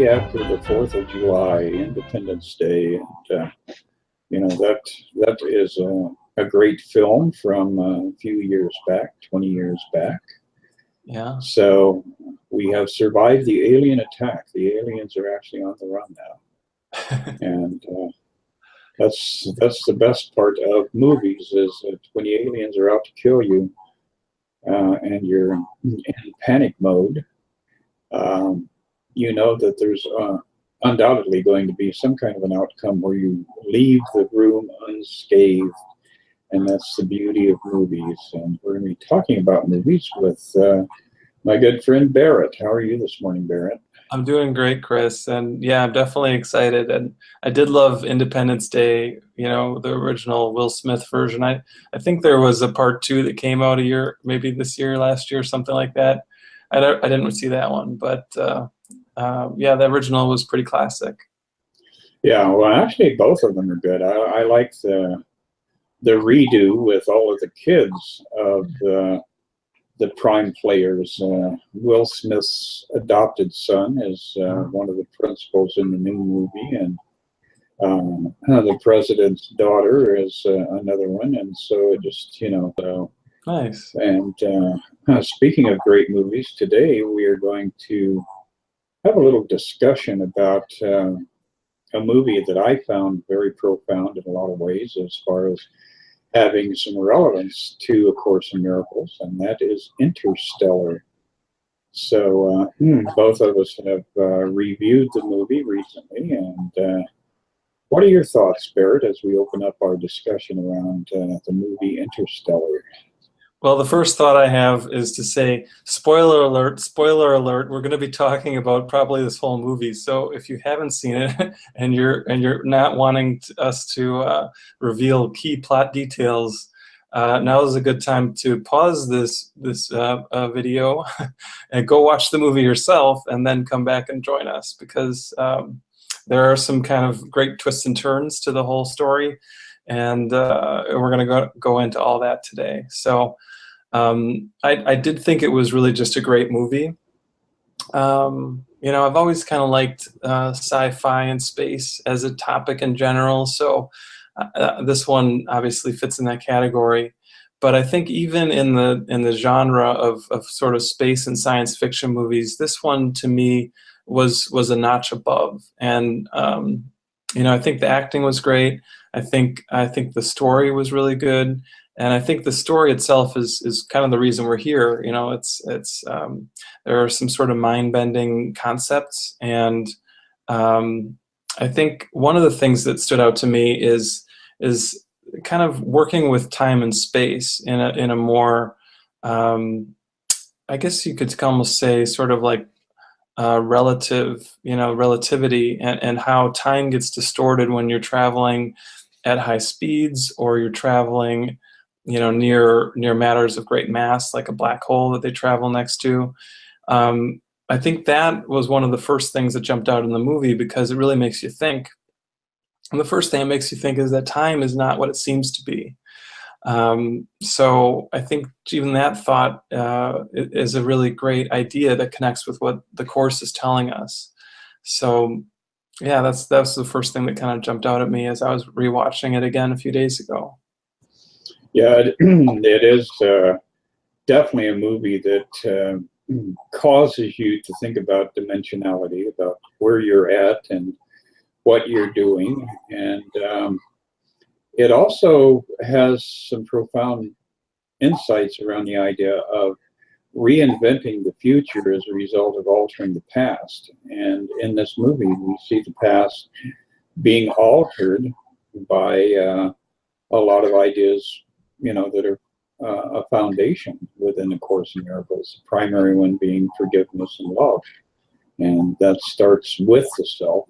day after the 4th of July, Independence Day. And, that is a great film from a few years back, 20 years back. Yeah. So we have survived the alien attack. The aliens are actually on the run now. And that's the best part of movies, is that when the aliens are out to kill you and you're in panic mode, you know that there's undoubtedly going to be some kind of an outcome where you leave the room unscathed, and that's the beauty of movies. And we're going to be talking about movies with my good friend Barret. How are you this morning, Barret? I'm doing great, Chris, and yeah, I'm definitely excited. And I did love Independence Day, the original Will Smith version. I think there was a part 2 that came out a year, maybe this year, last year, something like that. I didn't see that one, but yeah, the original was pretty classic. Yeah, well, actually, both of them are good. I like the redo with all of the kids of the prime players. Will Smith's adopted son is one of the principals in the new movie, and the president's daughter is another one. And so it just, so. Nice. And speaking of great movies, today we are going to have a little discussion about a movie that I found very profound in a lot of ways, as far as having some relevance to A Course in Miracles, and that is Interstellar. So both of us have reviewed the movie recently, and what are your thoughts, Barret, as we open up our discussion around the movie Interstellar? Well, the first thought I have is to say, spoiler alert, we're going to be talking about probably this whole movie. So if you haven't seen it and you're not wanting us to reveal key plot details, now is a good time to pause this video and go watch the movie yourself, and then come back and join us, because there are some kind of great twists and turns to the whole story, and we're going to go into all that today. So I did think it was really just a great movie. I've always kind of liked sci-fi and space as a topic in general, so this one obviously fits in that category. But I think even in the genre of sort of space and science fiction movies, this one to me was a notch above. And I think the acting was great. I think the story was really good. And I think the story itself is kind of the reason we're here. There are some sort of mind-bending concepts, and I think one of the things that stood out to me is kind of working with time and space in a more, I guess you could almost say, sort of like relativity, and how time gets distorted when you're traveling at high speeds, or you're traveling near matters of great mass, like a black hole that they travel next to. I think that was one of the first things that jumped out in the movie, because it really makes you think. And the first thing it makes you think is that time is not what it seems to be. So I think even that thought is a really great idea that connects with what the Course is telling us. So yeah, that's the first thing that kind of jumped out at me as I was rewatching it again a few days ago. Yeah, it is definitely a movie that causes you to think about dimensionality, about where you're at and what you're doing. And it also has some profound insights around the idea of reinventing the future as a result of altering the past. And in this movie, we see the past being altered by a lot of ideas that are a foundation within the Course in Miracles, the primary one being forgiveness and love. And that starts with the self.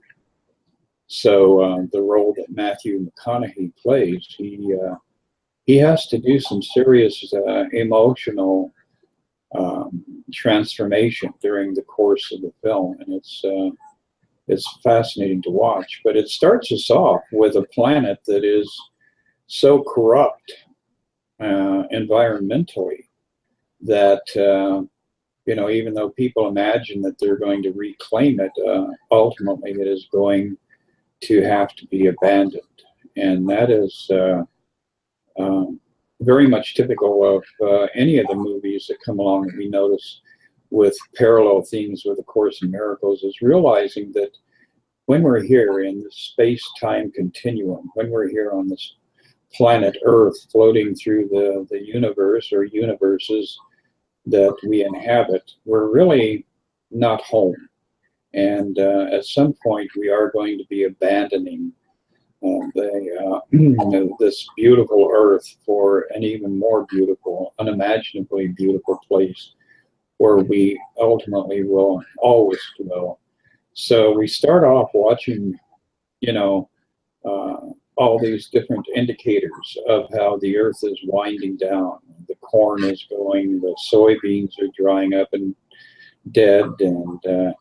So the role that Matthew McConaughey plays, he has to do some serious emotional transformation during the course of the film, and it's fascinating to watch. But it starts us off with a planet that is so corrupt environmentally that even though people imagine that they're going to reclaim it, ultimately it is going to have to be abandoned. And that is very much typical of any of the movies that come along that we notice with parallel themes with A Course in Miracles, is realizing that when we're here in the space-time continuum, when we're here on this planet Earth floating through the universe or universes that we inhabit, we're really not home. And at some point we are going to be abandoning this beautiful Earth for an even more beautiful, unimaginably beautiful place where we ultimately will always dwell. So we start off watching, all these different indicators of how the Earth is winding down. The corn is going, the soybeans are drying up and dead, and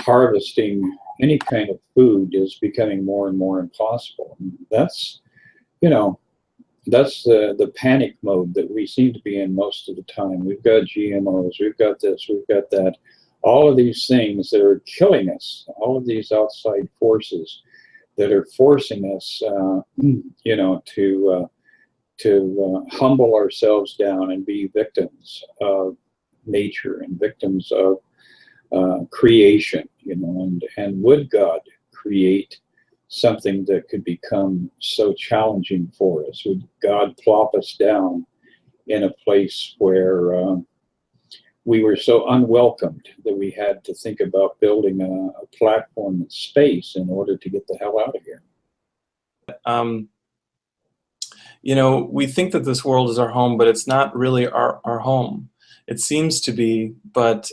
harvesting any kind of food is becoming more and more impossible. And that's the panic mode that we seem to be in most of the time. We've got GMOs, we've got this, we've got that. All of these things that are killing us, all of these outside forces that are forcing us, to humble ourselves down and be victims of nature and victims of creation, and would God create something that could become so challenging for us? Would God plop us down in a place where we were so unwelcomed that we had to think about building a platform in space in order to get the hell out of here? We think that this world is our home, but it's not really our home. It seems to be, but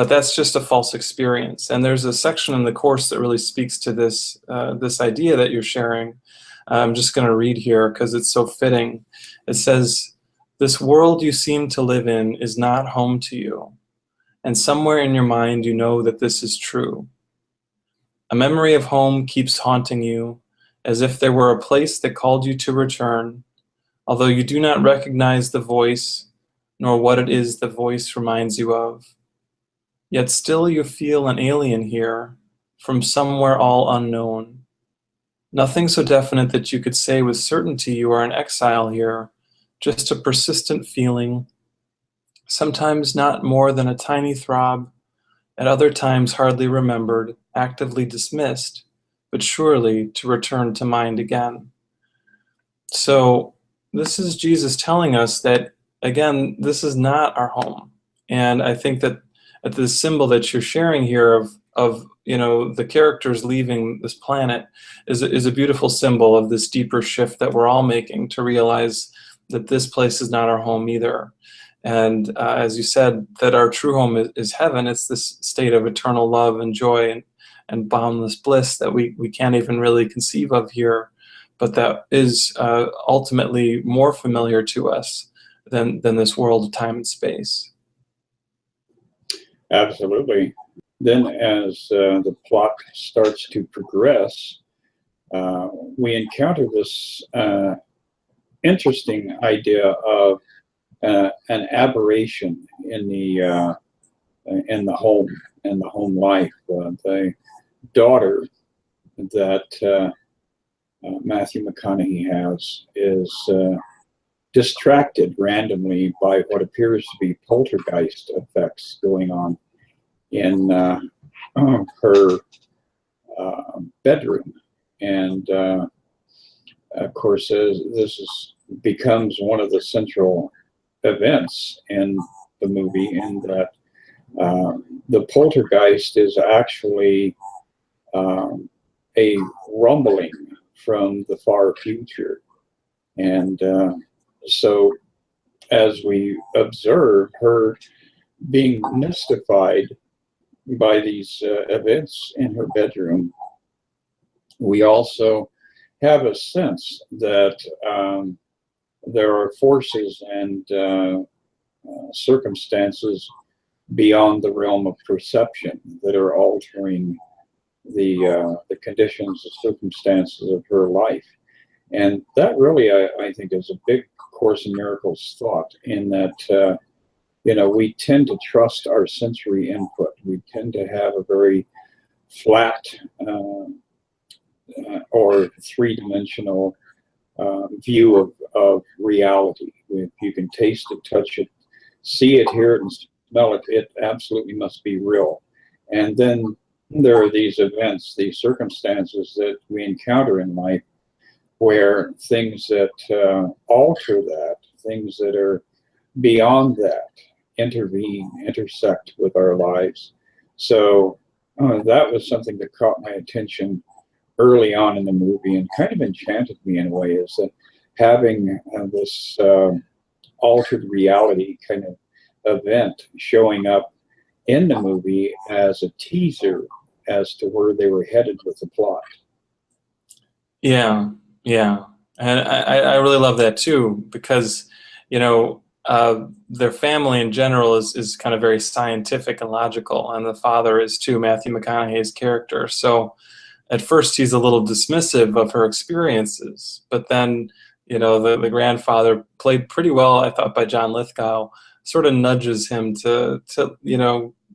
that's just a false experience. And there's a section in the Course that really speaks to this this idea that you're sharing. I'm just going to read here because it's so fitting. It says, "This world you seem to live in is not home to you, and somewhere in your mind you know that this is true. A memory of home keeps haunting you, as if there were a place that called you to return, although you do not recognize the voice, nor what it is the voice reminds you of. Yet still you feel an alien here, from somewhere all unknown. Nothing so definite that you could say with certainty you are an exile here, just a persistent feeling, sometimes not more than a tiny throb, at other times hardly remembered, actively dismissed, but surely to return to mind again." So this is Jesus telling us that, again, this is not our home. And I think that the symbol that you're sharing here of the characters leaving this planet is a beautiful symbol of this deeper shift that we're all making, to realize that this place is not our home either. And as you said, that our true home is heaven. It's this state of eternal love and joy and boundless bliss that we can't even really conceive of here, but that is ultimately more familiar to us than this world of time and space. Absolutely. Then as the plot starts to progress, we encounter this interesting idea of an aberration in the home life. The daughter that Matthew McConaughey has is distracted randomly by what appears to be poltergeist effects going on in her bedroom. And of course, becomes one of the central events in the movie, in that the poltergeist is actually a rumbling from the far future. And so as we observe her being mystified by these events in her bedroom, we also have a sense that there are forces and circumstances beyond the realm of perception that are altering the conditions, the circumstances of her life. And that really, I think, is a big Course in Miracles thought, in that we tend to trust our sensory input. We tend to have a very flat or three-dimensional view of reality. If you can taste it, touch it, see it, hear it, and smell it, it absolutely must be real. And then there are these events, these circumstances that we encounter in life where things that alter that, things that are beyond that, intervene, intersect with our lives. So that was something that caught my attention early on in the movie and kind of enchanted me in a way, is that having this altered reality kind of event showing up in the movie as a teaser as to where they were headed with the plot. Yeah, yeah. And I really love that too, because, their family in general is kind of very scientific and logical, and the father is too, Matthew McConaughey's character. So at first he's a little dismissive of her experiences, but then, the grandfather, played pretty well, I thought, by John Lithgow, sort of nudges him to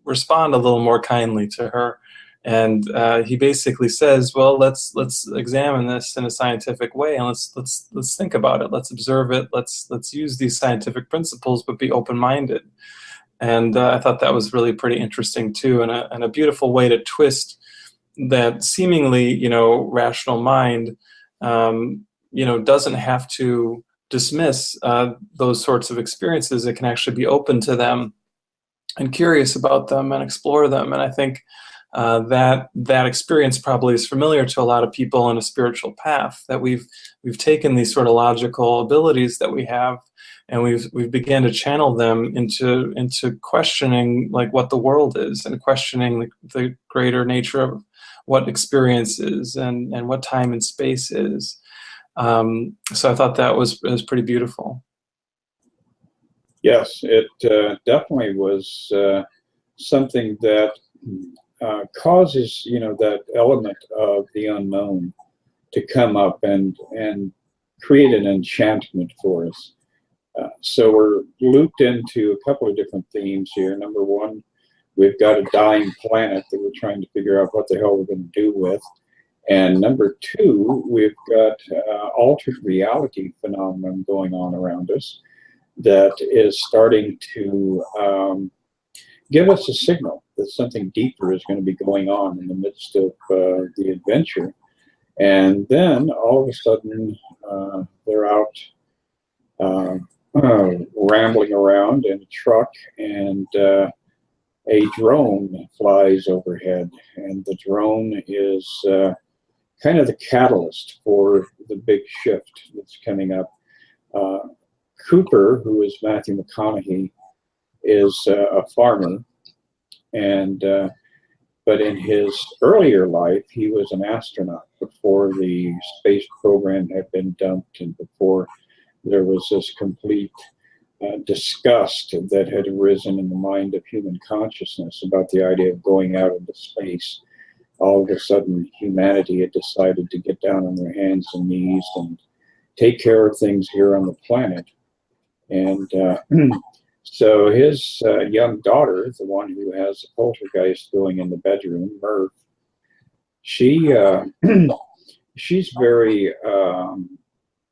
respond a little more kindly to her. And he basically says, well, let's examine this in a scientific way, and let's think about it. Let's observe it. Let's use these scientific principles, but be open-minded. And I thought that was really pretty interesting too, and a beautiful way to twist that seemingly, rational mind, doesn't have to dismiss those sorts of experiences. It can actually be open to them and curious about them and explore them. And I think that experience probably is familiar to a lot of people on a spiritual path, that we've taken these sort of logical abilities that we have, and we've began to channel them into questioning, like, what the world is, and questioning the greater nature of what experience is, and what time and space is. So I thought that was pretty beautiful. Yes, it definitely was something that causes, that element of the unknown to come up and create an enchantment for us. So we're looped into a couple of different themes here. Number one, we've got a dying planet that we're trying to figure out what the hell we're going to do with. And number two, we've got altered reality phenomenon going on around us that is starting to give us a signal that something deeper is going to be going on in the midst of the adventure. And then all of a sudden, they're out rambling around in a truck, and a drone flies overhead. And the drone is kind of the catalyst for the big shift that's coming up. Cooper, who is Matthew McConaughey, is a farmer, and but in his earlier life, he was an astronaut before the space program had been dumped, and before there was this complete disgust that had arisen in the mind of human consciousness about the idea of going out into space. All of a sudden, humanity had decided to get down on their hands and knees and take care of things here on the planet. And so his young daughter, the one who has the poltergeist going in the bedroom, Merv, she's very,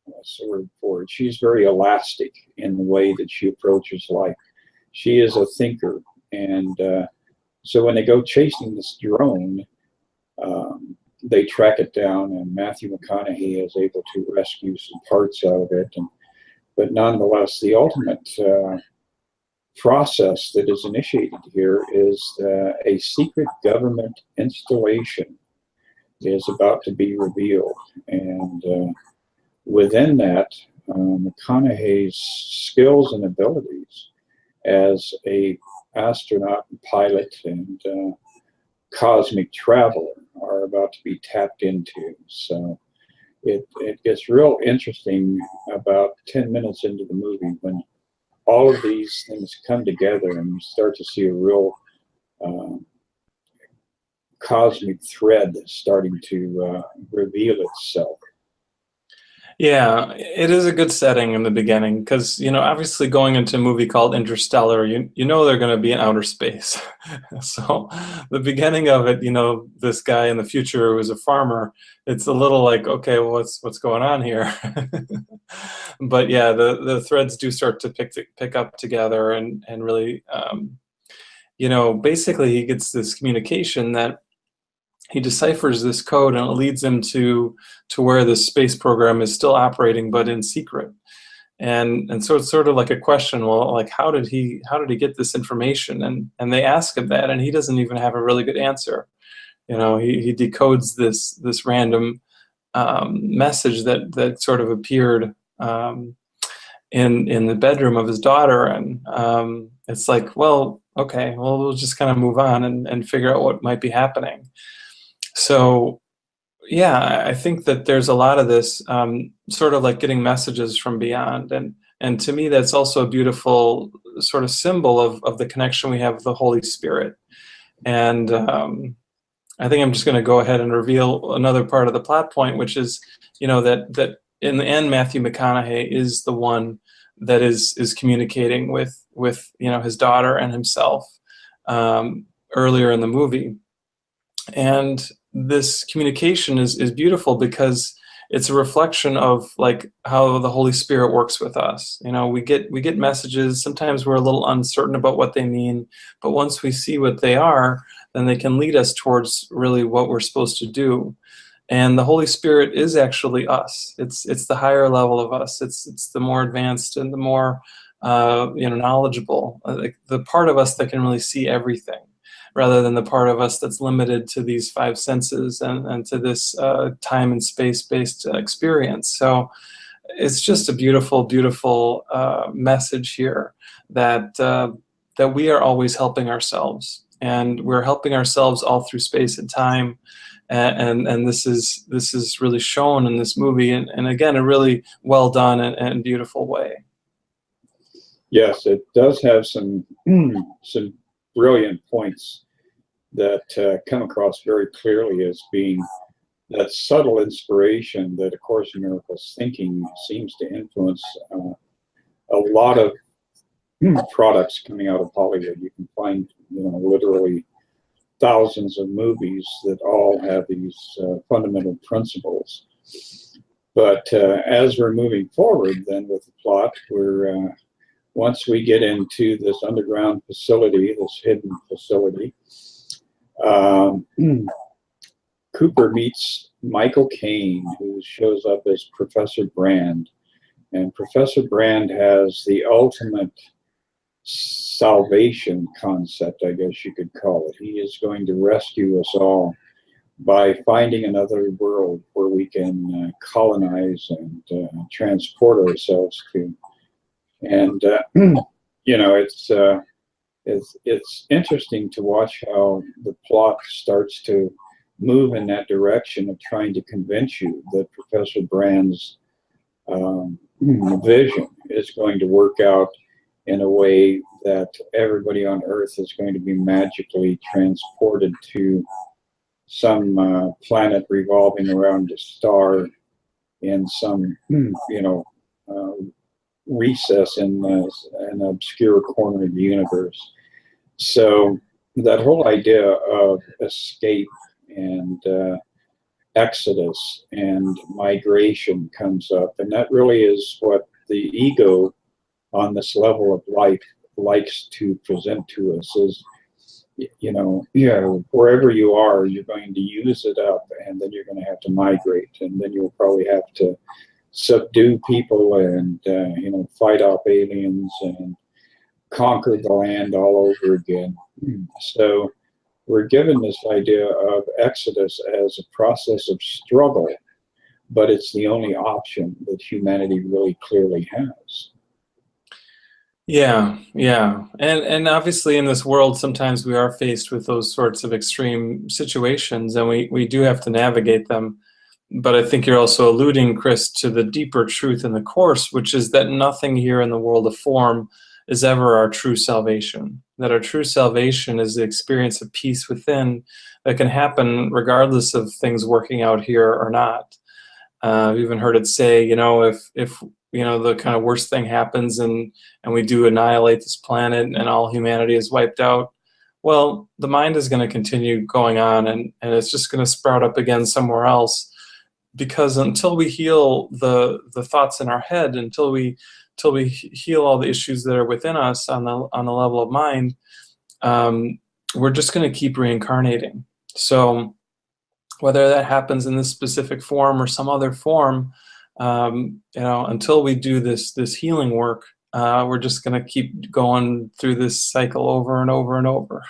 what's the word for it? She's very elastic in the way that she approaches life. She is a thinker. And so when they go chasing this drone, they track it down, and Matthew McConaughey is able to rescue some parts out of it. But nonetheless, the ultimate process that is initiated here is a secret government installation is about to be revealed. And within that, McConaughey's skills and abilities as a astronaut and pilot and cosmic traveler are about to be tapped into. So it gets real interesting about 10 minutes into the movie when all of these things come together and you start to see a real cosmic thread starting to reveal itself. Yeah, it is a good setting in the beginning because, obviously going into a movie called Interstellar, you know they're going to be in outer space. So the beginning of it, this guy in the future who is a farmer, it's a little like, okay, well, what's going on here? But yeah, the threads do start to pick up together and really, basically he gets this communication that he deciphers this code, and it leads him to where the space program is still operating but in secret. And so it's sort of like a question, well, like how did he get this information? And they ask him that, and he doesn't even have a really good answer. He decodes this random message that sort of appeared in the bedroom of his daughter, and it's like, well, okay, well, we'll just kind of move on and figure out what might be happening. So yeah, I think that there's a lot of this sort of like getting messages from beyond, and to me, that's also a beautiful sort of symbol of the connection we have with the Holy Spirit. And I think I'm just going to go ahead and reveal another part of the plot point, which is, that in the end, Matthew McConaughey is the one that is communicating with his daughter and himself earlier in the movie. And this communication is beautiful because it's a reflection of like how the Holy Spirit works with us. We get messages. Sometimes we're a little uncertain about what they mean, but once we see what they are, then they can lead us towards really what we're supposed to do. And the Holy Spirit is actually us. It's the higher level of us. It's the more advanced and the more knowledgeable, like the part of us that can really see everything, rather than the part of us that's limited to these five senses and to this time and space-based experience. So it's just a beautiful, beautiful message here that that we are always helping ourselves, and we're helping ourselves all through space and time. And this is really shown in this movie, and again, a really well done and beautiful way. Yes, it does have some some brilliant points that come across very clearly as being that subtle inspiration that A Course in Miracles thinking seems to influence a lot of products coming out of Hollywood. You can find, literally thousands of movies that all have these fundamental principles. But as we're moving forward then with the plot, we're once we get into this underground facility, this hidden facility, Cooper meets Michael Caine, who shows up as Professor Brand. And Professor Brand has the ultimate salvation concept, I guess you could call it. He is going to rescue us all by finding another world where we can colonize and transport ourselves to. And it's interesting to watch how the plot starts to move in that direction of trying to convince you that Professor Brand's vision is going to work out in a way that everybody on Earth is going to be magically transported to some planet revolving around a star in some, recess in an obscure corner of the universe. So that whole idea of escape and exodus and migration comes up, and that really is what the ego on this level of life likes to present to us is, wherever you are, you're going to use it up, and then you're going to have to migrate, and then you'll probably have to subdue people and fight off aliens and conquer the land all over again. So we're given this idea of exodus as a process of struggle, but it's the only option that humanity really clearly has. Yeah, yeah. And obviously in this world, sometimes we are faced with those sorts of extreme situations, and we do have to navigate them. But I think you're also alluding, Chris, to the deeper truth in the Course, which is that nothing here in the world of form is ever our true salvation. That our true salvation is the experience of peace within that can happen regardless of things working out here or not. I've even heard it say, if the kind of worst thing happens and we do annihilate this planet and all humanity is wiped out, well, the mind is going to continue going on, and it's just going to sprout up again somewhere else. Because until we heal the thoughts in our head, until we heal all the issues that are within us on the level of mind, we're just going to keep reincarnating. So whether that happens in this specific form or some other form, until we do this healing work, we're just going to keep going through this cycle over and over and over.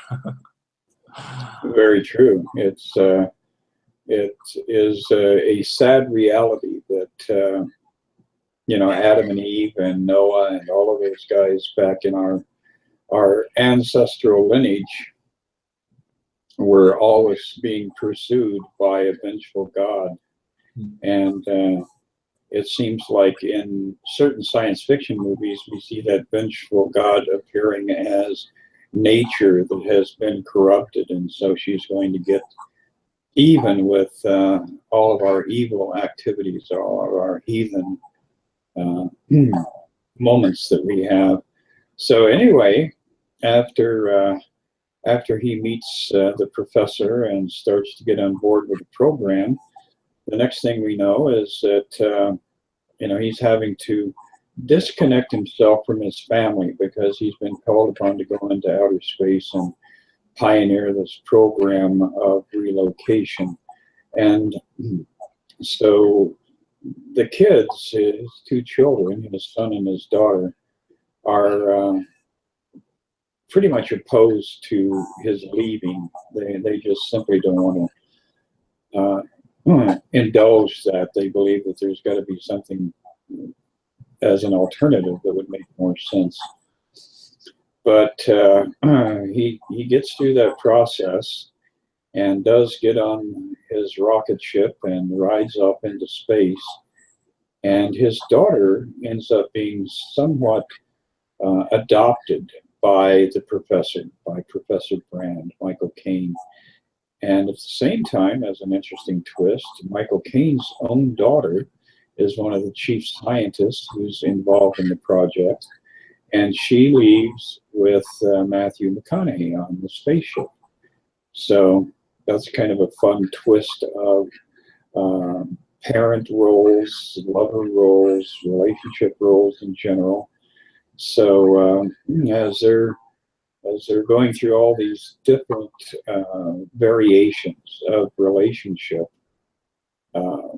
Very true. It is a sad reality that Adam and Eve and Noah and all of those guys back in our ancestral lineage were always being pursued by a vengeful God. And it seems like in certain science fiction movies, we see that vengeful God appearing as nature that has been corrupted, and so she's going to get even with all of our evil activities, all of our heathen moments that we have. So anyway, after he meets the professor and starts to get on board with the program, the next thing we know is that he's having to disconnect himself from his family because he's been called upon to go into outer space and pioneer this program of relocation. And so the kids, his two children, his son and his daughter, are pretty much opposed to his leaving. They just simply don't want to indulge that. They believe that there's got to be something as an alternative that would make more sense. But he gets through that process and does get on his rocket ship and rides off into space. And his daughter ends up being somewhat adopted by the professor, by Professor Brand, Michael Caine. And at the same time, as an interesting twist, Michael Caine's own daughter is one of the chief scientists who's involved in the project. And she leaves with Matthew McConaughey on the spaceship. So that's kind of a fun twist of parent roles, lover roles, relationship roles in general. So as they're going through all these different variations of relationship,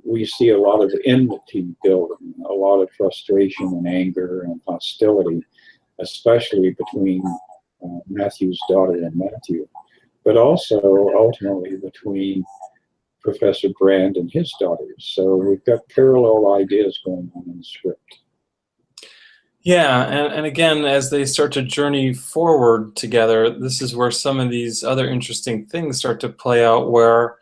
we see a lot of enmity building, a lot of frustration and anger and hostility, especially between Matthew's daughter and Matthew, but also ultimately between Professor Brand and his daughters. So we've got parallel ideas going on in the script. Yeah, and again, as they start to journey forward together, this is where some of these other interesting things start to play out where,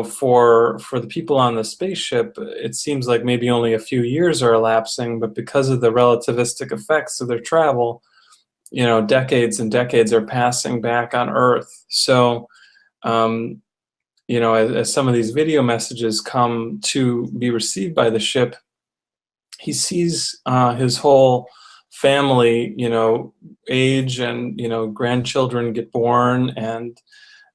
for the people on the spaceship, it seems like maybe only a few years are elapsing, but because of the relativistic effects of their travel, decades and decades are passing back on Earth. So, as some of these video messages come to be received by the ship, he sees his whole family, age, and, grandchildren get born, and,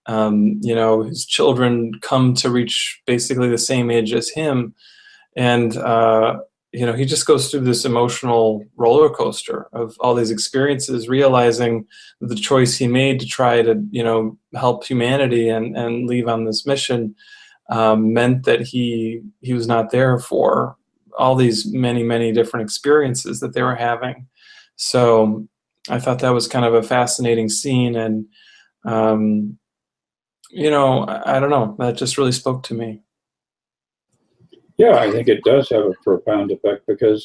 his children come to reach basically the same age as him. And, he just goes through this emotional roller coaster of all these experiences, realizing the choice he made to try to, help humanity and leave on this mission meant that he was not there for all these many different experiences that they were having. So I thought that was kind of a fascinating scene, and I don't know, that just really spoke to me. Yeah, I think it does have a profound effect because,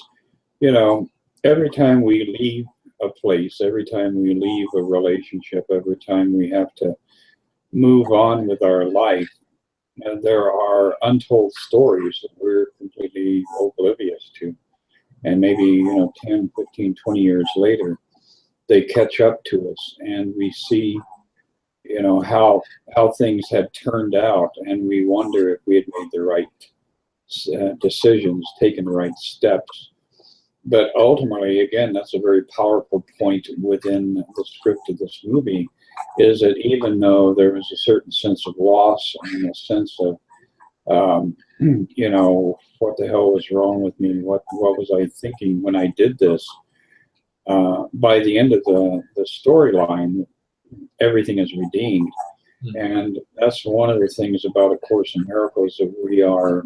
every time we leave a place, every time we leave a relationship, every time we have to move on with our life, and there are untold stories that we're completely oblivious to. And maybe, 10, 15, 20 years later, they catch up to us and we see, how things had turned out, and we wonder if we had made the right decisions, taken the right steps. But ultimately, again, that's a very powerful point within the script of this movie, is that even though there was a certain sense of loss and a sense of, you know, what the hell was wrong with me? What was I thinking when I did this? By the end of the storyline, everything is redeemed. And that's one of the things about A Course in Miracles that we are,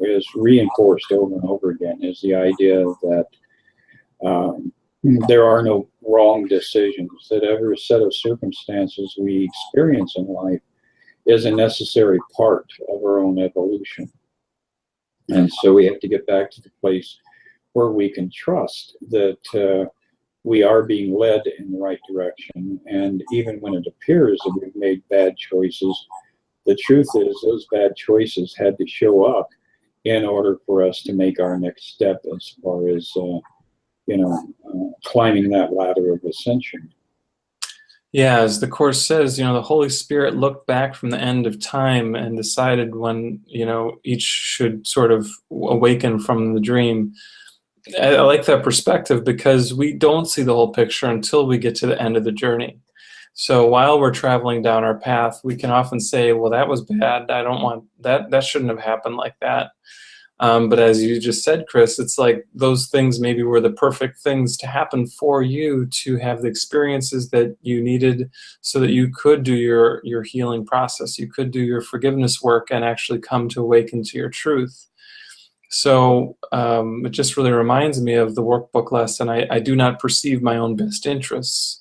is reinforced over and over again, is the idea that there are no wrong decisions, that every set of circumstances we experience in life is a necessary part of our own evolution. And so we have to get back to the place where we can trust that we are being led in the right direction. And even when it appears that we've made bad choices, the truth is those bad choices had to show up in order for us to make our next step as far as, you know, climbing that ladder of ascension. Yeah, as the Course says, you know, the Holy Spirit looked back from the end of time and decided when, you know, each should sort of awaken from the dream. I like that perspective because we don't see the whole picture until we get to the end of the journey. So while we're traveling down our path, we can often say, well, that was bad. I don't want that. That shouldn't have happened like that. But as you just said, Chris, it's like those things maybe were the perfect things to happen for you to have the experiences that you needed so that you could do your healing process. You could do your forgiveness work and actually come to awaken to your truth. So it just really reminds me of the workbook lesson. I do not perceive my own best interests.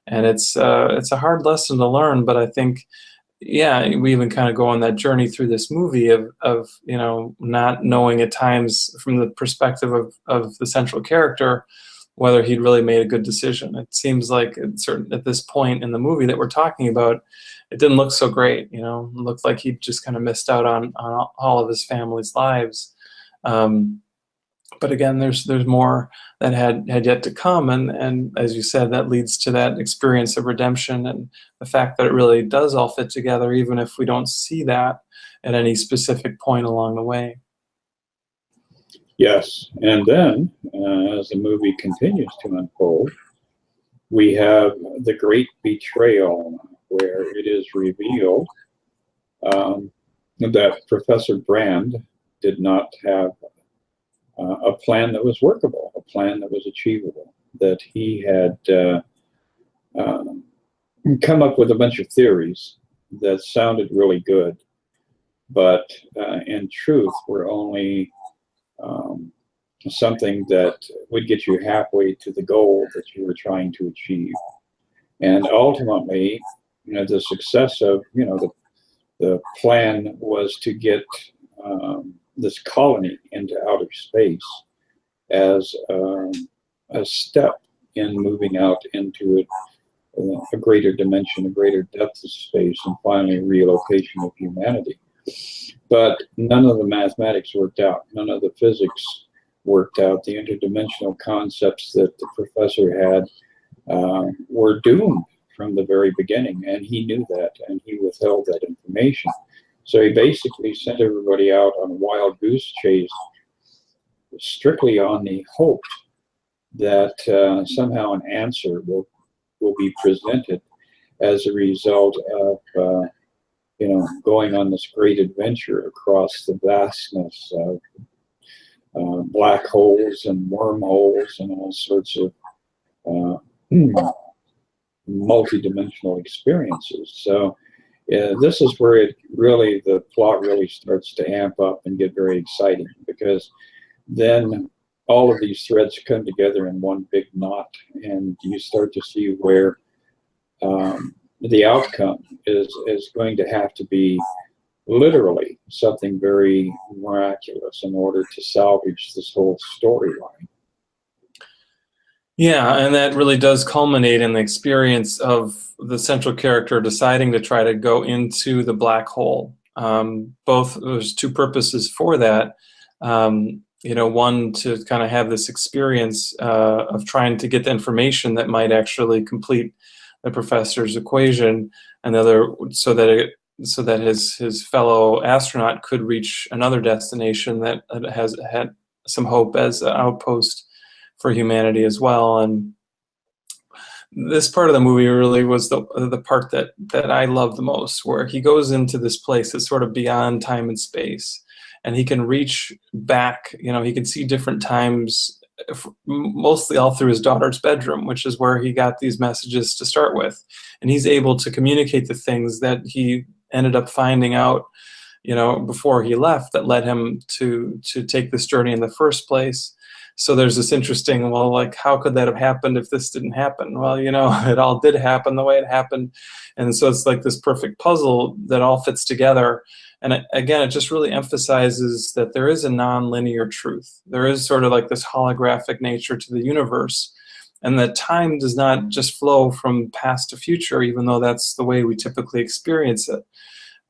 And it's a hard lesson to learn, but I think, yeah, we even kind of go on that journey through this movie of you know, not knowing at times from the perspective of the central character whether he'd really made a good decision. It seems like at this point in the movie that we're talking about, it didn't look so great. You know, it looked like he'd just kind of missed out on all of his family's lives. But again, there's more that had yet to come, and as you said, that leads to that experience of redemption and the fact that it really does all fit together, even if we don't see that at any specific point along the way. Yes, and then as the movie continues to unfold, we have the great betrayal, where it is revealed that Professor Brand did not have a plan that was workable, a plan that was achievable, that he had come up with a bunch of theories that sounded really good, but in truth were only something that would get you halfway to the goal that you were trying to achieve. And ultimately, you know, the success of, you know, the plan was to get this colony into outer space as a step in moving out into a greater dimension, a greater depth of space, and finally relocation of humanity. But none of the mathematics worked out. None of the physics worked out. The interdimensional concepts that the professor had were doomed from the very beginning, and he knew that, and he withheld that information. So he basically sent everybody out on a wild goose chase, strictly on the hope that somehow an answer will be presented as a result of you know, going on this great adventure across the vastness of black holes and wormholes and all sorts of multi-dimensional experiences. So this is where the plot really starts to amp up and get very exciting, because then all of these threads come together in one big knot, and you start to see where the outcome is going to have to be literally something very miraculous in order to salvage this whole storyline. Yeah, and that really does culminate in the experience of the central character deciding to try to go into the black hole. There's two purposes for that. You know, one, to kind of have this experience of trying to get the information that might actually complete the professor's equation, and the other, so that so that his fellow astronaut could reach another destination that has had some hope as an outpost for humanity as well. And this part of the movie really was the part that I love the most, where he goes into this place that's sort of beyond time and space, and he can reach back. He can see different times, mostly all through his daughter's bedroom, which is where he got these messages to start with, and he's able to communicate the things that he ended up finding out, before he left, that led him to take this journey in the first place. So there's this interesting, well, like, how could that have happened if this didn't happen? Well, it all did happen the way it happened. And so it's like this perfect puzzle that all fits together. And again, it just really emphasizes that there is a non-linear truth. There is sort of like this holographic nature to the universe, and that time does not just flow from past to future, even though that's the way we typically experience it.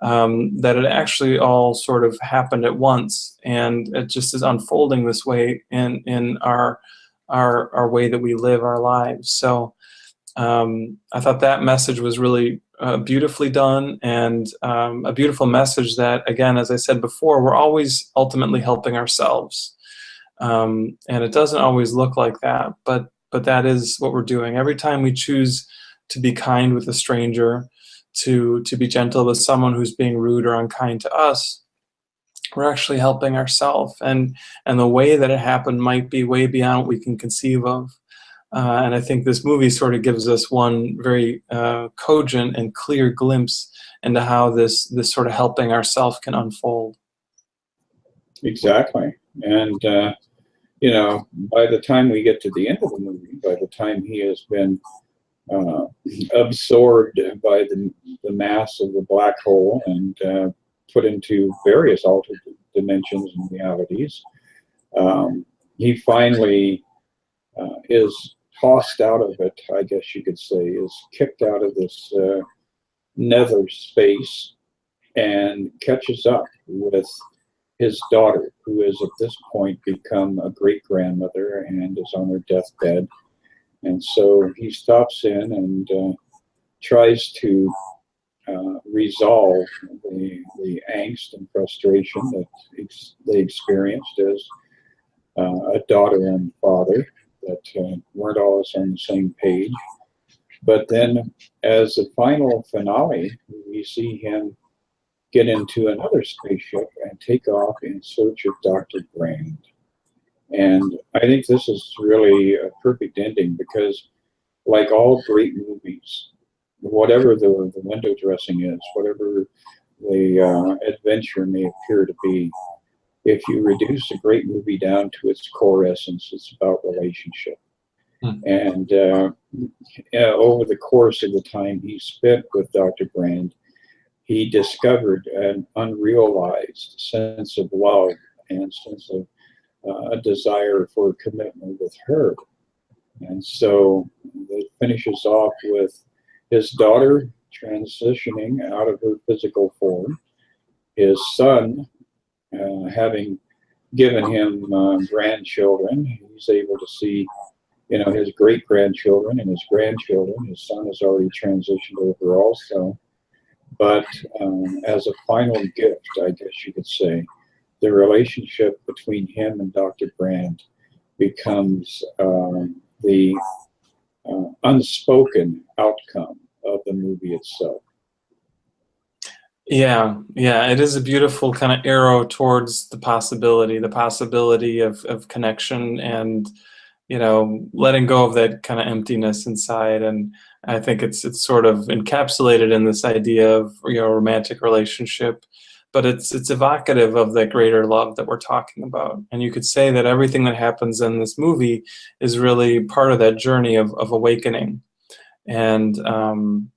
That it actually all sort of happened at once, and it just is unfolding this way in our way that we live our lives. So I thought that message was really beautifully done, and a beautiful message that, again, as I said before, we're always ultimately helping ourselves, and it doesn't always look like that, but that is what we're doing every time we choose to be kind with a stranger, to be gentle with someone who's being rude or unkind to us. We're actually helping ourselves, and the way that it happened might be way beyond what we can conceive of. And I think this movie sort of gives us one very cogent and clear glimpse into how this sort of helping ourselves can unfold. Exactly. And, by the time we get to the end of the movie, by the time he has been absorbed by the mass of the black hole and put into various altered dimensions and realities, he finally is tossed out of it, I guess you could say, is kicked out of this nether space and catches up with his daughter, who is at this point become a great-grandmother and is on her deathbed. And so he stops in and tries to resolve the angst and frustration that they experienced as a daughter and father that weren't always on the same page. But then as a final finale, we see him get into another spaceship and take off in search of Dr. Brand. And I think this is really a perfect ending because, like all great movies, whatever the window dressing is, whatever the adventure may appear to be, if you reduce a great movie down to its core essence, it's about relationship. And over the course of the time he spent with Dr. Brand, he discovered an unrealized sense of love and sense of a desire for commitment with her. And so it finishes off with his daughter transitioning out of her physical form, his son having given him grandchildren. He's able to see, his great-grandchildren and his grandchildren. His son has already transitioned over also. But as a final gift, I guess you could say, the relationship between him and Dr. Brand becomes the unspoken outcome of the movie itself. Yeah, it is a beautiful kind of arrow towards the possibility of connection and, letting go of that kind of emptiness inside. And I think it's sort of encapsulated in this idea of, romantic relationship, but it's evocative of that greater love that we're talking about. And you could say that everything that happens in this movie is really part of that journey of awakening. And,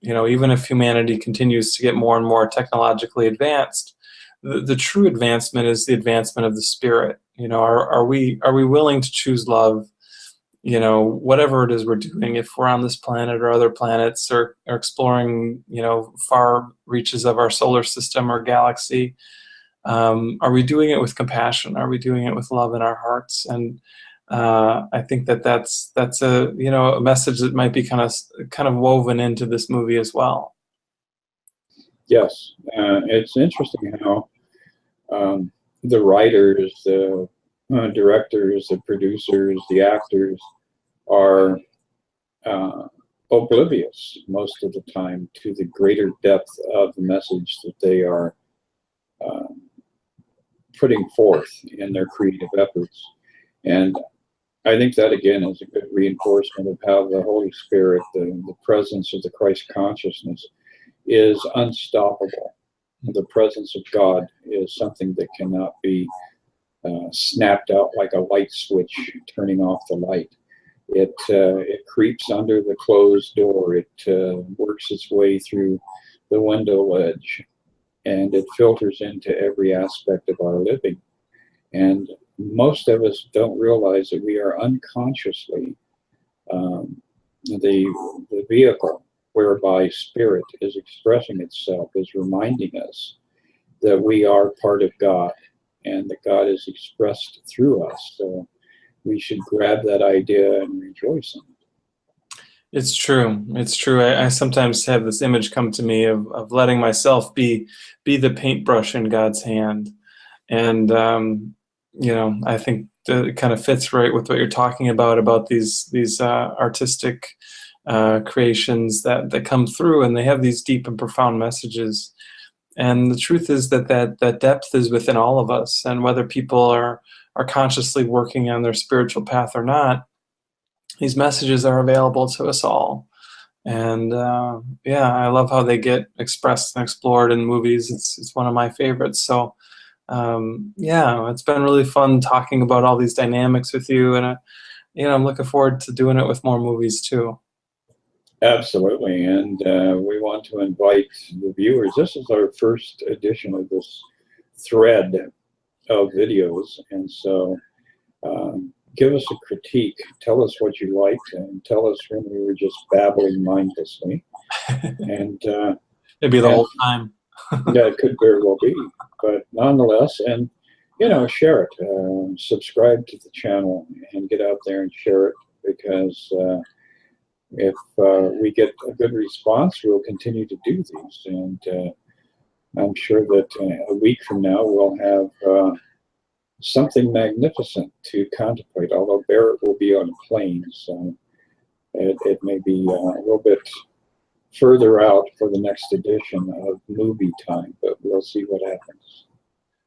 even if humanity continues to get more and more technologically advanced, the true advancement is the advancement of the spirit. Are we willing to choose love, whatever it is we're doing, if we're on this planet or other planets or exploring, far reaches of our solar system or galaxy? Are we doing it with compassion? Are we doing it with love in our hearts? And I think that's a a message that might be kind of woven into this movie as well. Yes, it's interesting how the writers, the directors, the producers, the actors are oblivious most of the time to the greater depth of the message that they are putting forth in their creative efforts. And I think that, again, is a good reinforcement of how the Holy Spirit, the presence of the Christ consciousness, is unstoppable. The presence of God is something that cannot be snapped out like a light switch turning off the light. It creeps under the closed door. It works its way through the window ledge, and it filters into every aspect of our living. And most of us don't realize that we are unconsciously the vehicle whereby spirit is expressing itself, is reminding us that we are part of God and that God is expressed through us. So we should grab that idea and rejoice in it. It's true. It's true. I sometimes have this image come to me of letting myself be the paintbrush in God's hand. And, I think it kind of fits right with what you're talking about these artistic creations that come through, and they have these deep and profound messages. And the truth is that depth is within all of us. And whether people are consciously working on their spiritual path or not, these messages are available to us all. And I love how they get expressed and explored in movies. It's one of my favorites. So it's been really fun talking about all these dynamics with you, and I'm looking forward to doing it with more movies too. Absolutely, and we want to invite the viewers. This is our first edition of this thread of videos, and so give us a critique. Tell us what you liked, and tell us when we were just babbling mindlessly. And maybe the whole time. Yeah, it could very well be, but nonetheless, and share it. Subscribe to the channel and get out there and share it, because if we get a good response, we'll continue to do these. And I'm sure that a week from now we'll have something magnificent to contemplate, although Barret will be on a plane, so it may be a little bit further out for the next edition of movie time, but we'll see what happens.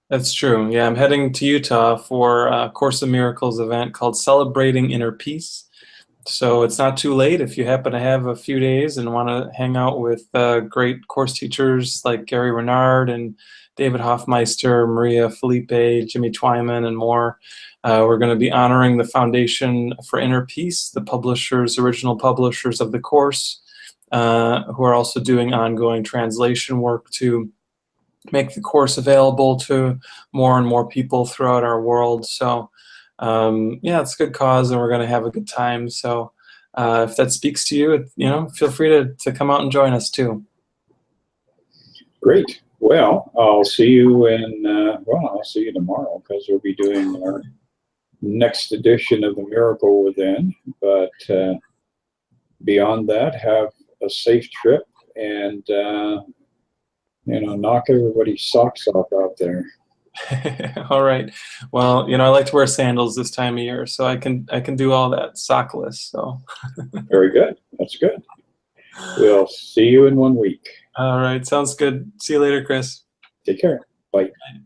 That's true. Yeah, I'm heading to Utah for a Course of Miracles event called Celebrating Inner Peace. So it's not too late if you happen to have a few days and want to hang out with great course teachers like Gary Renard and David Hoffmeister, Maria Felipe, Jimmy Twyman, and more. We're going to be honoring the Foundation for Inner Peace, the original publishers of the course, who are also doing ongoing translation work to make the course available to more and more people throughout our world. So it's a good cause, and we're going to have a good time. So if that speaks to you, feel free to come out and join us too. Great. Well, I'll see you I'll see you tomorrow, because we'll be doing our next edition of the Miracle Within. But beyond that, have a safe trip, and knock everybody's socks off out there. All right. Well, I like to wear sandals this time of year, so I can do all that sockless. So very good. That's good. We'll see you in 1 week. All right. Sounds good. See you later, Chris. Take care. Bye. Bye.